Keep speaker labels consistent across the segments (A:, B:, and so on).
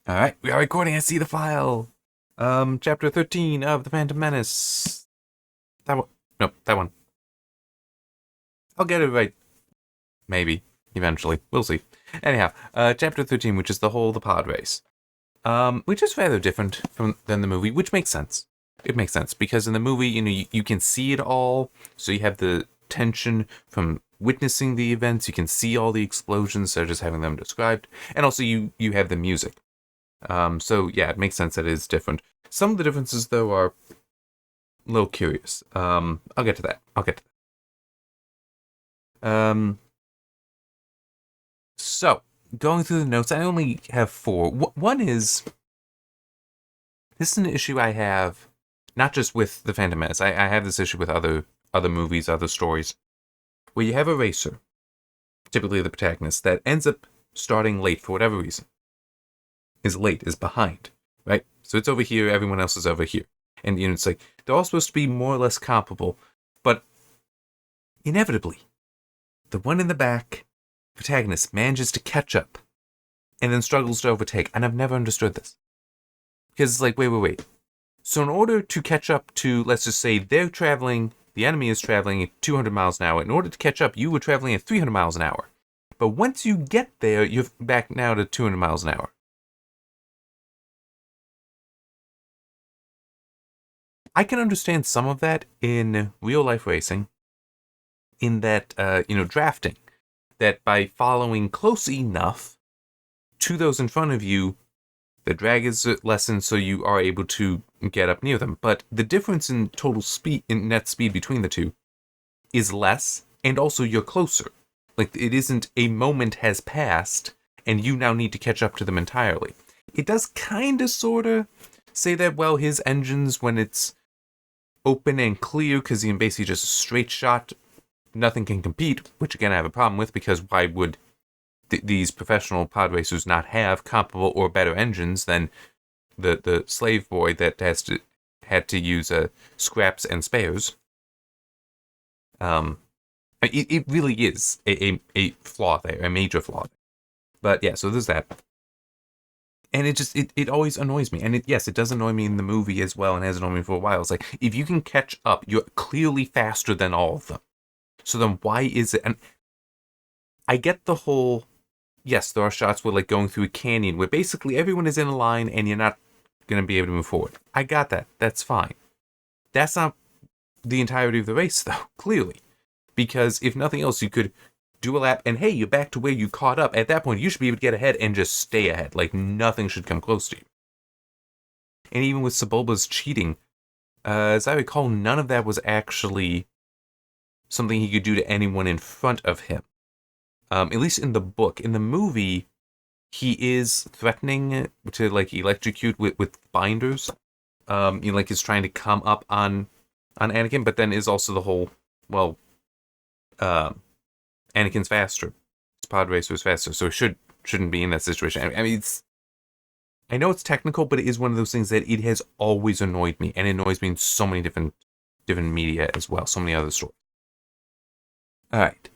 A: All right, we are recording. I see the file. Chapter 13 of The Phantom Menace. That one. Nope, that one. I'll get it right. Maybe. Eventually. We'll see. Anyhow, chapter 13, which is the pod race. Which is rather different than the movie, which makes sense. It makes sense, because in the movie, you can see it all, so you have the tension from witnessing the events, you can see all the explosions, so just having them described, and also you have the music. So yeah, it makes sense that it is different. Some of the differences, though, are a little curious. I'll get to that. So going through the notes, I only have four. One is this is an issue I have, not just with the Phantom Menace. I have this issue with other movies, other stories, where you have a racer, typically the protagonist, that ends up starting late for whatever reason. Is late, is behind, right? So it's over here, everyone else is over here. And it's like, they're all supposed to be more or less comparable, but inevitably, the one in the back, protagonist, manages to catch up, and then struggles to overtake. And I've never understood this. Because it's like, wait. So in order to catch up to, let's just say, the enemy is traveling at 200 miles an hour. In order to catch up, you were traveling at 300 miles an hour. But once you get there, you're back now to 200 miles an hour. I can understand some of that in real life racing, in that, drafting, that by following close enough to those in front of you, the drag is lessened, so you are able to get up near them. But the difference in total speed, in net speed between the two, is less, and also you're closer. Like, it isn't a moment has passed, and you now need to catch up to them entirely. It does kind of, sort of, say that, well, his engines, when it's open and clear, because he basically just a straight shot, nothing can compete, which again I have a problem with, because why would these professional pod racers not have comparable or better engines than the slave boy that had to use scraps and spares? It really is a flaw there, a major flaw. But yeah, so there's that. And it always annoys me. And yes, it does annoy me in the movie as well, and has annoyed me for a while. It's like, if you can catch up, you're clearly faster than all of them. So then why is it? And I get the whole, yes, there are shots where, like, going through a canyon where basically everyone is in a line and you're not going to be able to move forward. I got that. That's fine. That's not the entirety of the race, though, clearly. Because if nothing else, you could do a lap, and hey, you're back to where you caught up. At that point, you should be able to get ahead and just stay ahead. Like, nothing should come close to you. And even with Sebulba's cheating, as I recall, none of that was actually something he could do to anyone in front of him. At least in the book. In the movie, he is threatening to, like, electrocute with binders. Like, is trying to come up on Anakin, but then is also the whole, well, Anakin's faster. His pod racer is faster, so shouldn't be in that situation. I mean, I know it's technical, but it is one of those things that it has always annoyed me, and it annoys me in so many different media as well, so many other stories. All right.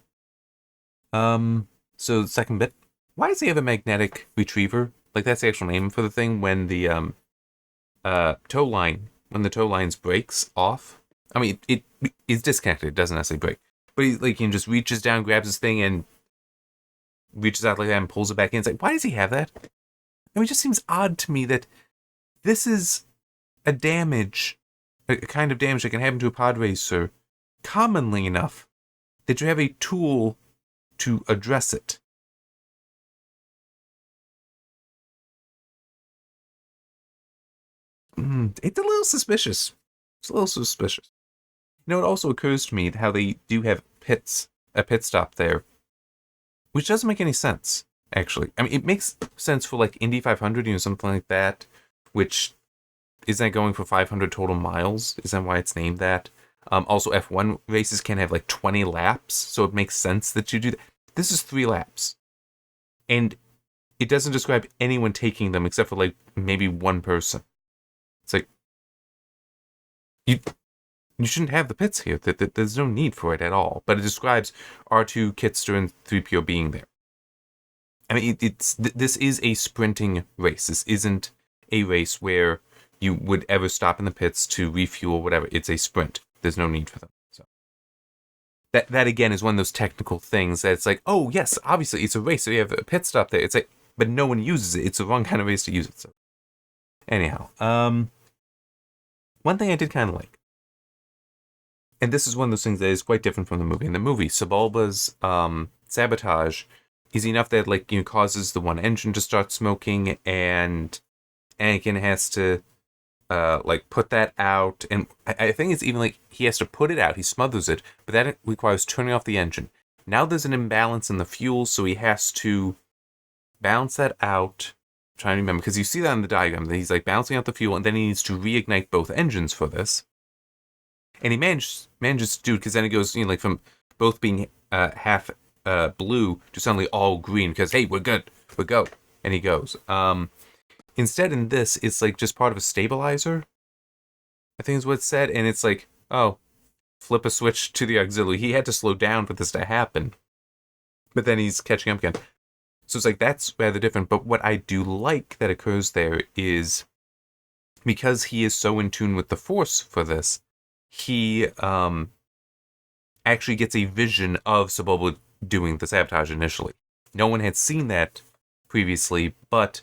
A: So the second bit. Why does he have a magnetic retriever? Like, that's the actual name for the thing. When the tow lines breaks off. I mean, it is disconnected. It doesn't necessarily break, but he can just reaches down, grabs his thing, and reaches out like that and pulls it back in. It's like, why does he have that? I mean, it just seems odd to me that this is a kind of damage that can happen to a pod racer commonly enough that you have a tool to address it. It's a little suspicious. It's a little suspicious. It also occurs to me how they do have a pit stop there, which doesn't make any sense, actually. I mean, it makes sense for, like, Indy 500, something like that, which isn't going for 500 total miles. Isn't why it's named that. Also, F1 races can have, like, 20 laps, so it makes sense that you do that. This is 3 laps. And it doesn't describe anyone taking them except for, like, maybe one person. It's like, you shouldn't have the pits here. There's no need for it at all. But it describes R2, Kitster, and 3PO being there. I mean, this is a sprinting race. This isn't a race where you would ever stop in the pits to refuel, whatever. It's a sprint. There's no need for them. So that again is one of those technical things that it's like, oh yes, obviously it's a race. So you have a pit stop there. It's like, but no one uses it. It's the wrong kind of race to use it. So anyhow, one thing I did kind of like, and this is one of those things that is quite different from the movie. In the movie, Sebulba's sabotage is enough that causes the one engine to start smoking, and Anakin has to put that out, and I think it's even like he has to put it out. He smothers it, but that requires turning off the engine. Now there's an imbalance in the fuel, so he has to balance that out. I'm trying to remember, because you see that in the diagram that he's like balancing out the fuel, and then he needs to reignite both engines for this. And he manages to do it, because then it goes from both being half blue to suddenly all green, because hey, we're good, we go, and he goes. Instead, in this, it's like just part of a stabilizer, I think is what it said, and it's like, oh, flip a switch to the auxiliary. He had to slow down for this to happen, but then he's catching up again. So it's like, that's rather different, but what I do like that occurs there is, because he is so in tune with the Force for this, he actually gets a vision of Sebulba doing the sabotage initially. No one had seen that previously, but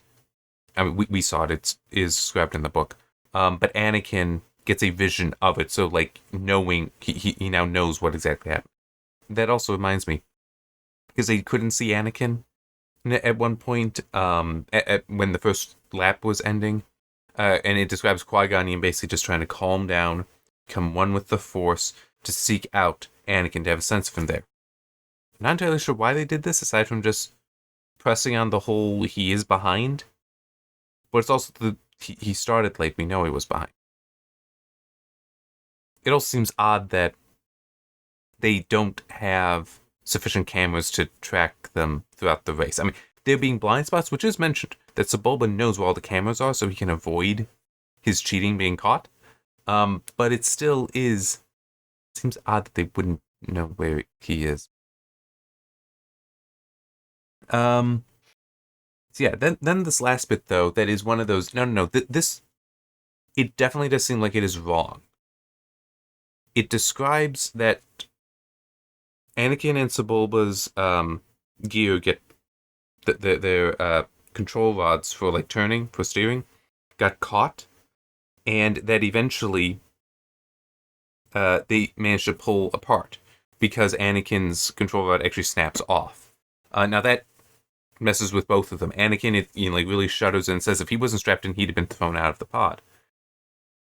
A: I mean, we saw it. It is described in the book. But Anakin gets a vision of it, so knowing he now knows what exactly happened. That also reminds me, because they couldn't see Anakin at one point when the first lap was ending, and it describes Qui-Gon basically just trying to calm down, become one with the Force, to seek out Anakin, to have a sense of him there. Not entirely sure why they did this, aside from just pressing on the whole he is behind. But it's also he started late. We know he was behind. It also seems odd that they don't have sufficient cameras to track them throughout the race. I mean, there being blind spots, which is mentioned, that Sebulba knows where all the cameras are, so he can avoid his cheating being caught. But it still is. It seems odd that they wouldn't know where he is. So yeah, then this last bit, though, that is one of those, no, this, it definitely does seem like it is wrong. It describes that Anakin and Sebulba's gear get their control rods for turning, for steering, got caught, and that eventually they managed to pull apart because Anakin's control rod actually snaps off. Now that messes with both of them. Anakin, really shudders and says if he wasn't strapped in, he'd have been thrown out of the pod.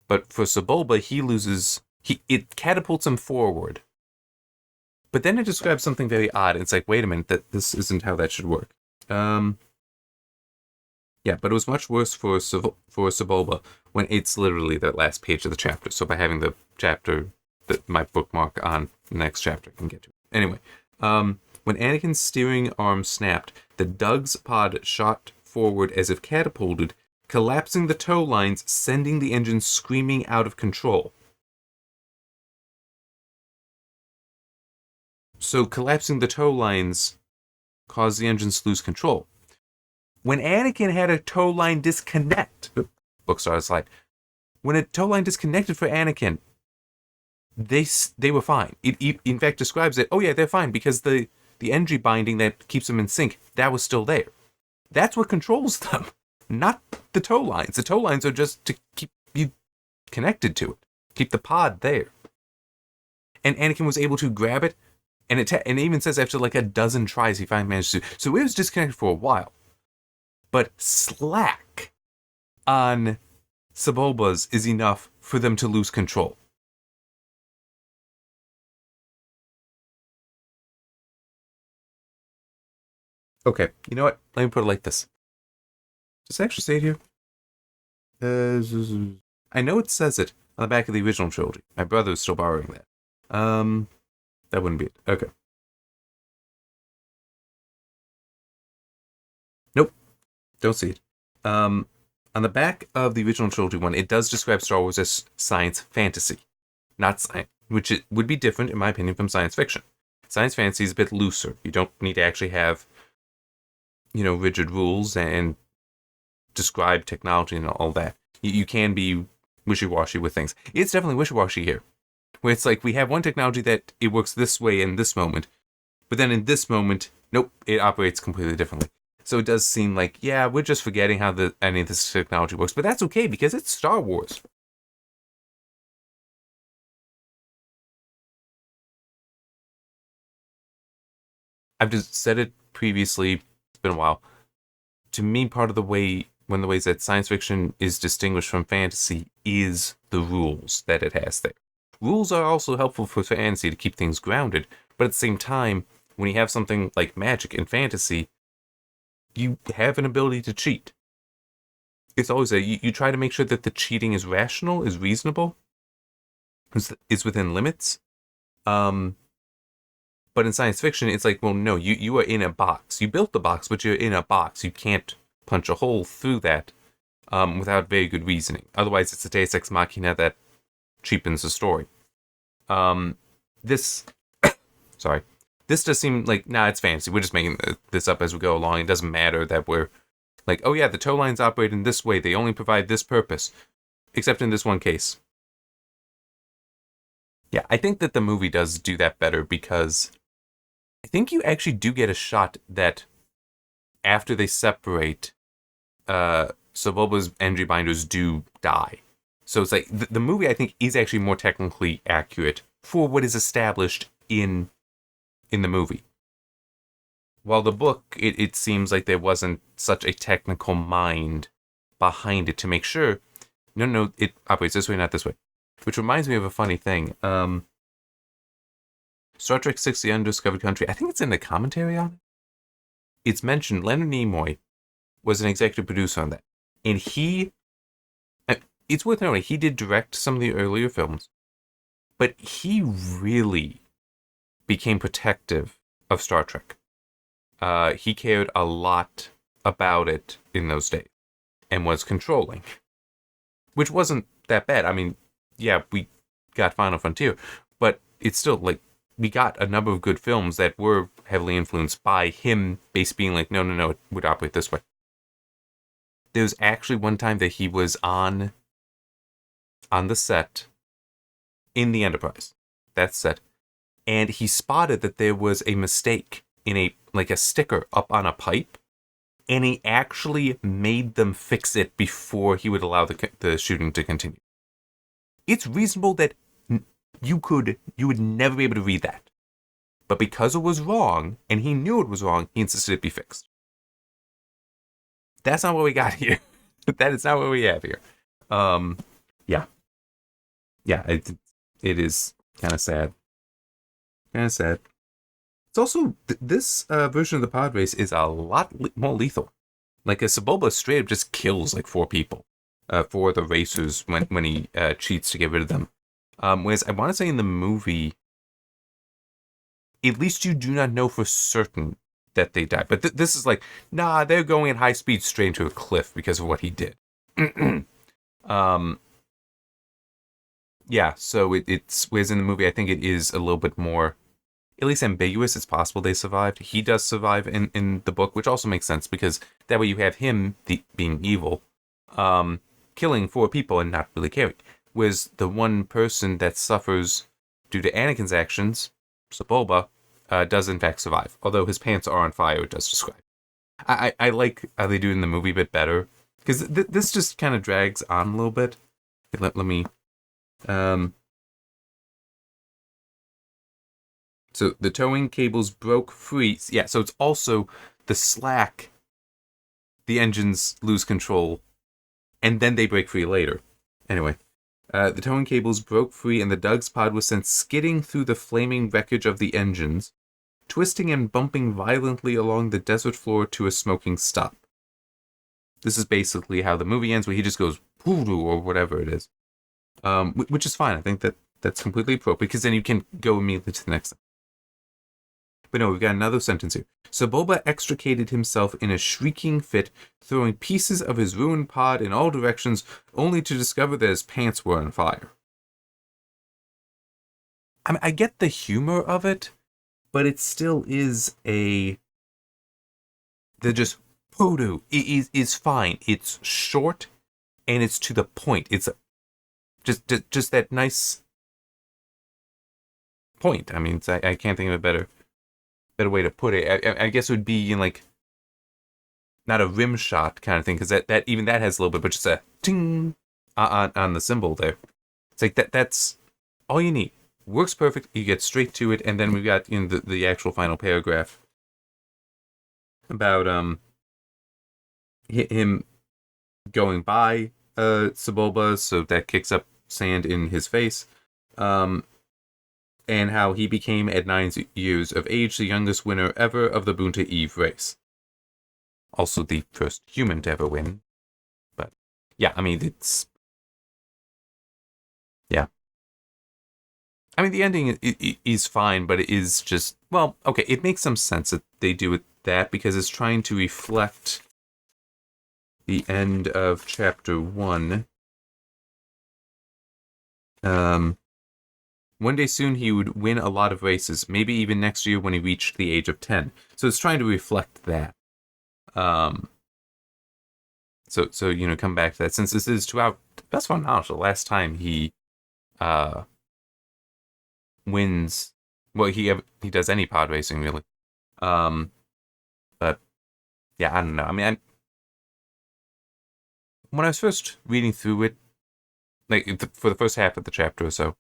A: But for Sebulba, he loses. It catapults him forward. But then it describes something very odd. It's like, wait a minute, this isn't how that should work. Yeah, but it was much worse for Sebulba when it's literally the last page of the chapter. So by having the chapter, my bookmark on the next chapter, I can get to it. Anyway, when Anakin's steering arm snapped, the Dug's pod shot forward as if catapulted, collapsing the tow lines, sending the engine screaming out of control. So collapsing the tow lines caused the engines to lose control. When Anakin had a tow line disconnect, book started slide. When a tow line disconnected for Anakin, they were fine. It in fact describes it. Oh yeah, they're fine because the NG binding that keeps them in sync, that was still there. That's what controls them, not the tow lines. The tow lines are just to keep you connected to it, keep the pod there. And Anakin was able to grab it, and it even says after a dozen tries he finally managed to. So it was disconnected for a while. But slack on Sebulba's is enough for them to lose control. Okay, you know what? Let me put it like this. Does it actually say it here? I know it says it on the back of the original trilogy. My brother is still borrowing that. That wouldn't be it. Okay. Nope. Don't see it. On the back of the original trilogy one, it does describe Star Wars as science fantasy, not science, which it would be different, in my opinion, from science fiction. Science fantasy is a bit looser. You don't need to actually have rigid rules and describe technology and all that. You can be wishy-washy with things. It's definitely wishy-washy here, where it's like we have one technology that it works this way in this moment, but then in this moment, nope, it operates completely differently. So it does seem like, yeah, we're just forgetting how any of this technology works, but that's okay because it's Star Wars. I've just said it previously, it's been a while. To me, part of one of the ways that science fiction is distinguished from fantasy is the rules that it has there. Rules are also helpful for fantasy to keep things grounded, but at the same time, when you have something like magic in fantasy, you have an ability to cheat. It's always you try to make sure that the cheating is rational, is reasonable, is within limits. Um, but in science fiction, it's like, well, no, you are in a box. You built the box, but you're in a box. You can't punch a hole through that without very good reasoning. Otherwise, it's a Deus Ex Machina that cheapens the story. This, sorry, this does seem like, nah, it's fantasy. We're just making this up as we go along. It doesn't matter that we're like, oh yeah, the tow lines operate in this way. They only provide this purpose, except in this one case. Yeah, I think that the movie does do that better because I think you actually do get a shot that after they separate, Sebulba's energy binders do die. So it's like the movie I think is actually more technically accurate for what is established in the movie. While the book, it seems like there wasn't such a technical mind behind it to make sure, no, it operates this way, not this way. Which reminds me of a funny thing. Star Trek 6: The Undiscovered Country, I think it's in the commentary on it. It's mentioned Leonard Nimoy was an executive producer on that. And it's worth noting, he did direct some of the earlier films, but he really became protective of Star Trek. He cared a lot about it in those days and was controlling, which wasn't that bad. I mean, yeah, we got Final Frontier, but it's still like we got a number of good films that were heavily influenced by him, basically being like, no, it would operate this way. There's actually one time that he was on the set in the Enterprise, that set, and he spotted that there was a mistake in a sticker up on a pipe, and he actually made them fix it before he would allow the shooting to continue. It's reasonable that you would never be able to read that. But because it was wrong, and he knew it was wrong, he insisted it be fixed. That's not what we got here. That is not what we have here. Yeah. Yeah, it is kind of sad. Kind of sad. It's also, this version of the pod race is a lot more lethal. Like, a Sebulba straight up just kills like 4 people for the racers when he cheats to get rid of them. Whereas I want to say in the movie, at least you do not know for certain that they die. But this is like, nah, they're going at high speed straight into a cliff because of what he did. Yeah, so it's whereas in the movie, I think it is a little bit more, at least ambiguous. It's possible they survived. He does survive in the book, which also makes sense because that way you have him being evil, killing 4 people and not really caring. Whereas the one person that suffers due to Anakin's actions, Sebulba, does in fact survive. Although his pants are on fire, it does describe. I like how they do it in the movie a bit better because this just kind of drags on a little bit. Let me. So the towing cables broke free. Yeah, so it's also the slack. The engines lose control, and then they break free later. Anyway, the towing cables broke free, and the Doug's pod was sent skidding through the flaming wreckage of the engines, twisting and bumping violently along the desert floor to a smoking stop. This is basically how the movie ends, where he just goes voodoo or whatever it is, which is fine. I think that's completely appropriate because then you can go immediately to the next thing. But no, we've got another sentence here. Sebulba extricated himself in a shrieking fit, throwing pieces of his ruined pod in all directions, only to discover that his pants were on fire. I mean, I get the humor of it, but it still is they're just hoodoo. It is fine. It's short and it's to the point. It's just that nice point. I mean, I can't think of a better way to put it. I guess it would be in like not a rim shot kind of thing, because that even that has a little bit, but just a ting on the symbol there. It's like that's all you need. Works perfect. You get straight to it, and then we've got in the actual final paragraph about him going by Sebulba, so that kicks up sand in his face, and how he became at 9 years of age the youngest winner ever of the Bunta Eve race. Also the first human to ever win. But yeah, I mean, it's yeah. I mean, the ending is fine, but it is just, well, okay, it makes some sense that they do it that, because it's trying to reflect the end of chapter 1. One day soon he would win a lot of races, maybe even next year when he reached the age of 10. So it's trying to reflect that. So you know, come back to that, since this is throughout the best of knowledge the last time he wins. Well, he does any pod racing really. But yeah, I don't know. I mean, when I was first reading through it, like for the first half of the chapter or so,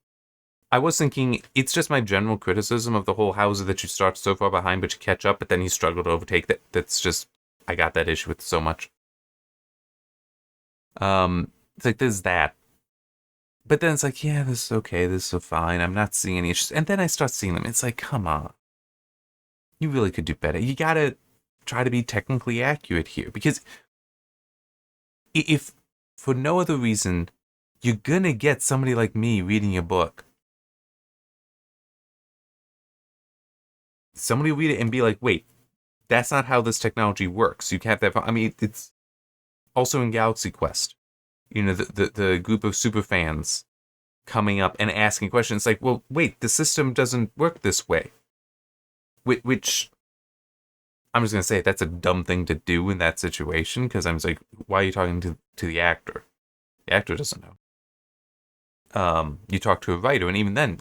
A: I was thinking it's just my general criticism of the whole how is it that you start so far behind but you catch up, but then you struggle to overtake that. That's just, I got that issue with so much. It's like there's that. But then it's like, yeah, this is okay, this is fine. I'm not seeing any issues. And then I start seeing them. It's like, come on. You really could do better. You gotta try to be technically accurate here. Because if for no other reason, you're gonna get somebody like me reading a book. Somebody will read it and be like, wait, that's not how this technology works. You can't have that. I mean, it's also in Galaxy Quest. You know, the group of super fans coming up and asking questions like, well, wait, the system doesn't work this way. Which I'm just going to say that's a dumb thing to do in that situation, because I'm just like, why are you talking to the actor? The actor doesn't know. You talk to a writer, and even then,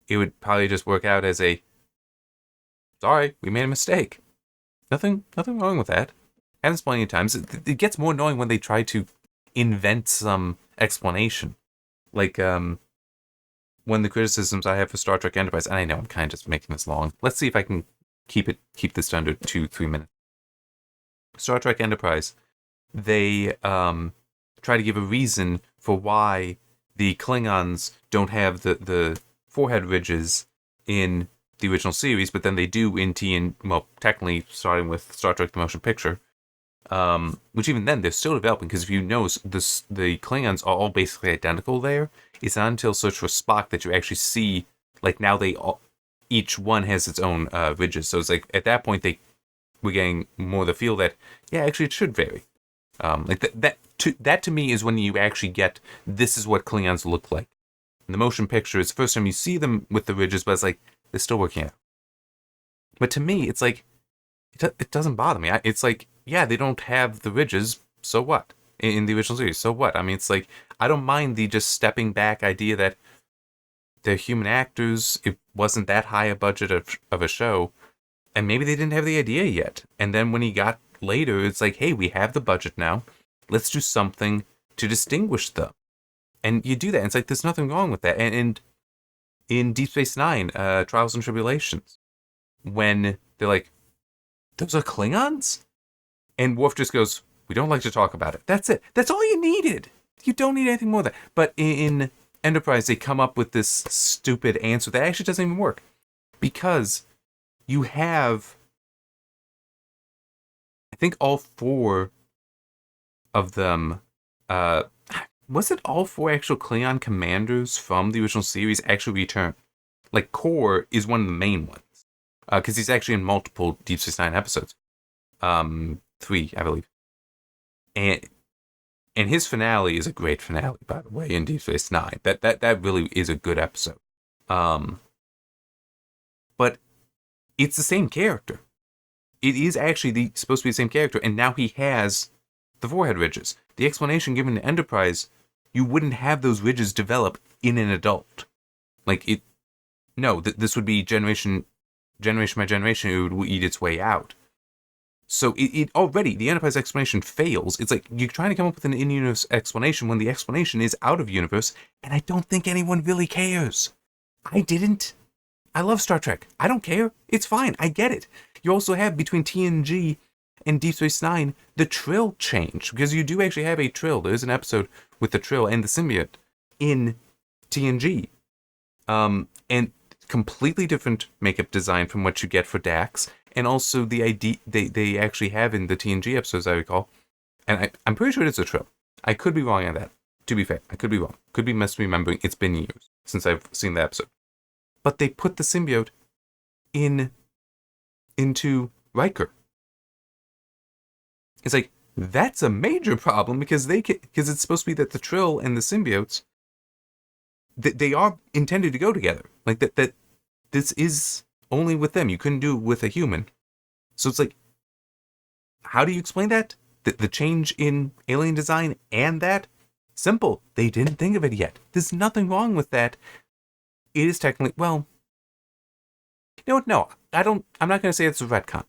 A: it would probably just work out as a, sorry, we made a mistake. Nothing wrong with that. Happens plenty of times. It gets more annoying when they try to invent some explanation. Like, one of the criticisms I have for Star Trek Enterprise, and I know I'm kind of just making this long. Let's see if I can keep this to under 2-3 minutes. Star Trek Enterprise, they try to give a reason for why the Klingons don't have the forehead ridges in the original series, but then they do in well, technically starting with Star Trek the Motion Picture, which even then they're still developing, because if you notice, the Klingons are all basically identical there. It's not until Search for Spock that you actually see, like, now each one has its own ridges. So it's like at that point we're getting more the feel that, yeah, actually it should vary. Like that to me is when you actually get, this is what Klingons look like. In the motion picture, it's the first time you see them with the ridges, but it's like, they're still working out. But to me, it's like, it doesn't bother me. It's like, yeah, they don't have the ridges, so what? In the original series, so what? I mean, it's like, I don't mind the just stepping back idea that they're human actors, it wasn't that high a budget of a show, and maybe they didn't have the idea yet. And then when he got later, it's like, hey, we have the budget now, let's do something to distinguish them. And you do that, and it's like, there's nothing wrong with that. And in Deep Space Nine, Trials and Tribulations, when they're like, those are Klingons? And Worf just goes, we don't like to talk about it. That's it. That's all you needed. You don't need anything more than that. But in Enterprise, they come up with this stupid answer that actually doesn't even work. Because you have, I think all 4 of them, was it all 4 actual Klingon commanders from the original series actually return? Like, Kor is one of the main ones. Because he's actually in multiple Deep Space Nine episodes. 3, I believe. And his finale is a great finale, by the way, in Deep Space Nine. That really is a good episode. But it's the same character. it is actually supposed to be the same character, and now he has the forehead ridges. The explanation given to Enterprise, you wouldn't have those ridges develop in an adult. Like, it... No, this would be generation by generation, it would eat its way out. So it already, the Enterprise explanation fails. It's like, you're trying to come up with an in-universe explanation when the explanation is out of universe, and I don't think anyone really cares. I didn't. I love Star Trek. I don't care. It's fine. I get it. You also have, between TNG and Deep Space Nine, the Trill change, because you do actually have a Trill. There's an episode with the Trill and the symbiote in TNG. And completely different makeup design from what you get for Dax, and also the idea they actually have in the TNG episodes, I recall. And I'm pretty sure it's a Trill. I could be wrong on that. To be fair, I could be wrong. Could be misremembering. It's been years since I've seen the episode. But they put the symbiote into Riker. It's like, that's a major problem, because it's supposed to be that the Trill and the symbiotes, they are intended to go together. Like, that this is only with them. You couldn't do it with a human. So it's like, how do you explain that? The change in alien design and that? Simple. They didn't think of it yet. There's nothing wrong with that. It is technically, well, you know what? No, I'm not going to say it's a retcon.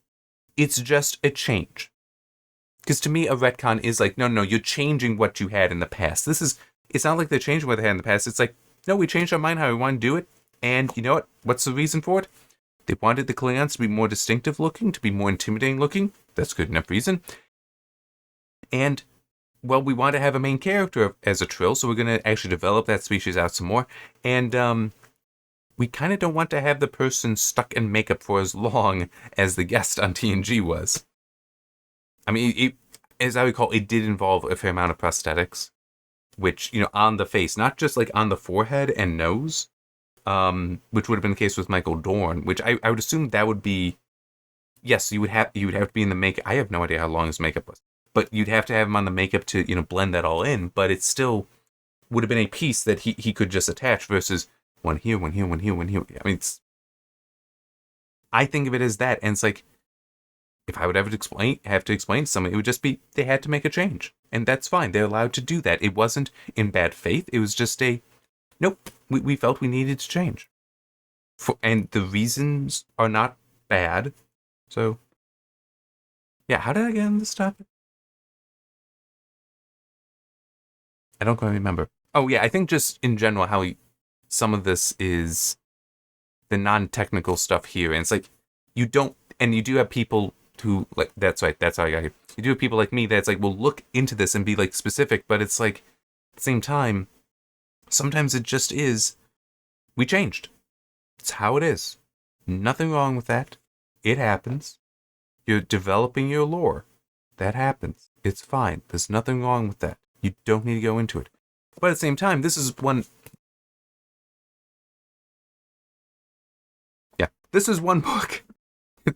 A: It's just a change. Because to me, a retcon is like, no, you're changing what you had in the past. It's not like they're changing what they had in the past. It's like, no, we changed our mind how we want to do it. And you know what? What's the reason for it? They wanted the Klingons to be more distinctive looking, to be more intimidating looking. That's good enough reason. And, well, we want to have a main character as a Trill, so we're going to actually develop that species out some more. And we kind of don't want to have the person stuck in makeup for as long as the guest on TNG was. I mean, as I recall, it did involve a fair amount of prosthetics, which, on the face, not just like on the forehead and nose, which would have been the case with Michael Dorn, which I would assume that would be, yes, you would have to be in the makeup. I have no idea how long his makeup was, but you'd have to have him on the makeup to, blend that all in, but it still would have been a piece that he could just attach versus one here, one here, one here, one here. I mean, I think of it as that, and it's like, if I would have to explain to somebody, it would just be, they had to make a change. And that's fine. They're allowed to do that. It wasn't in bad faith. It was just nope, we felt we needed to change. And the reasons are not bad. So, yeah, how did I get on this topic? I don't quite remember. Oh, yeah, I think just in general how some of this is the non-technical stuff here. And it's like, you do have people who, like, that's right, that's how I got here. You do have people like me that's like, well, look into this and be, like, specific, but it's like, at the same time, sometimes it just is, we changed. It's how it is. Nothing wrong with that. It happens. You're developing your lore. That happens. It's fine. There's nothing wrong with that. You don't need to go into it. But at the same time, this is one... Yeah, this is one book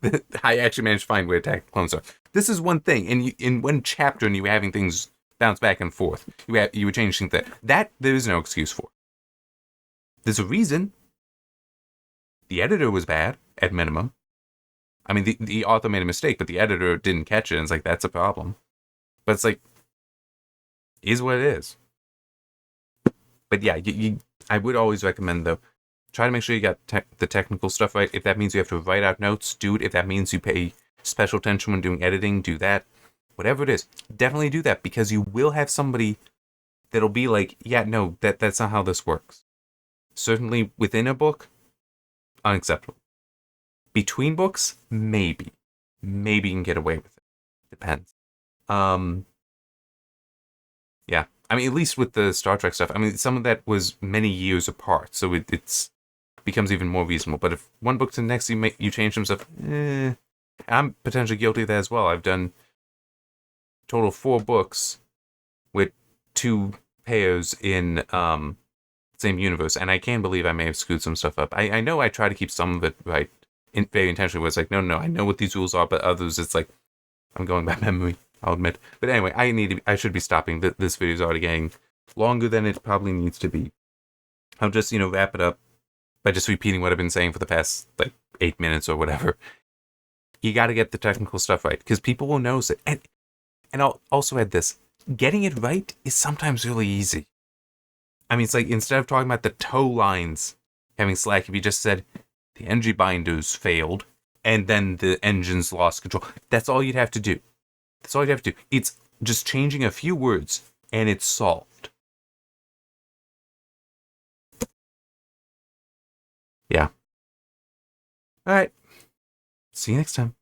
A: that I actually managed to find where Attack of the Clones are. This is one thing, and in one chapter, and you were having things bounce back and forth. You were changing things. That there is no excuse for. There's a reason. The editor was bad, at minimum. I mean, the author made a mistake, but the editor didn't catch it, and it's like, that's a problem. But it's like, is what it is. But yeah, I would always recommend, though, try to make sure you got the technical stuff right. If that means you have to write out notes, do it. If that means you pay special attention when doing editing, do that. Whatever it is, definitely do that, because you will have somebody that'll be like, yeah, no, that's not how this works. Certainly within a book, unacceptable. Between books, maybe. Maybe you can get away with it. Depends. Yeah. I mean, at least with the Star Trek stuff, I mean, some of that was many years apart, so it's becomes even more reasonable. But if one book to the next you change some stuff, I'm potentially guilty of that as well. I've done total 4 books with 2 pairs in same universe, and I can't believe I may have screwed some stuff up. I know I try to keep some of it right, very intentionally, where it's like, no, I know what these rules are, but others, it's like, I'm going by memory, I'll admit. But anyway, I should be stopping. This video is already getting longer than it probably needs to be. I'll just, wrap it up by just repeating what I've been saying for the past, 8 minutes or whatever. You got to get the technical stuff right because people will notice it. And I'll also add this: getting it right is sometimes really easy. I mean, it's like instead of talking about the tow lines having slack, if you just said the engine binders failed and then the engines lost control, that's all you'd have to do. That's all you'd have to do. It's just changing a few words and it's solved. Yeah. All right. See you next time.